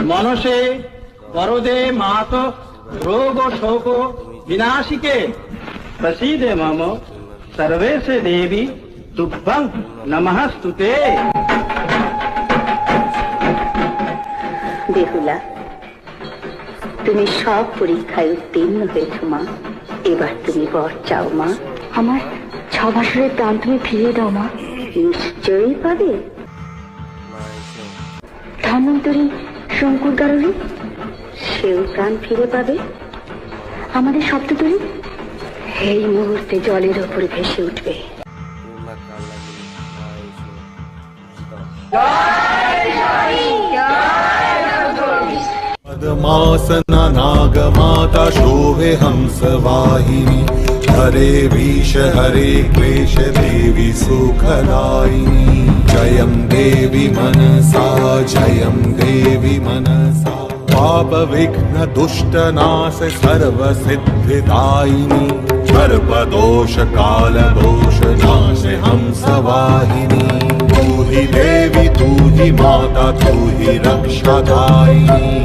मनसे वरदे मात रोग शोक विनाशिके प्रसीदे मम सर्वेशे देवी तुभ्यं नमस्तुते। বেহুলা, তুমি সব পরীক্ষায় উত্তীর্ণ হয়েছ মা। এবার তুমি বর চাও মা। আমার 6 বছরের প্রাণ তুমি ফিরিয়ে দাও মা। নিশ্চয়ই পাবে। ধন্বন্তরী শঙ্কুর কারণে সেও প্রাণ ফিরে পাবে। আমাদের সপ্ততরী এই মুহূর্তে জলের ওপরে ভেসে উঠবে। पद्मासना नागमाता शोभे हंस वाहिनी हरे विष हरे क्लेश देवी सुखदायिनी जयं देवी मनसा जयं देवी मनसा पाप विघ्न दुष्ट नाश सर्व सिद्धिदायिनी सर्व दोष काल दोष नाश हंस वाहिनी तू ही देवी तू ही माता तू ही रक्षादायिनी।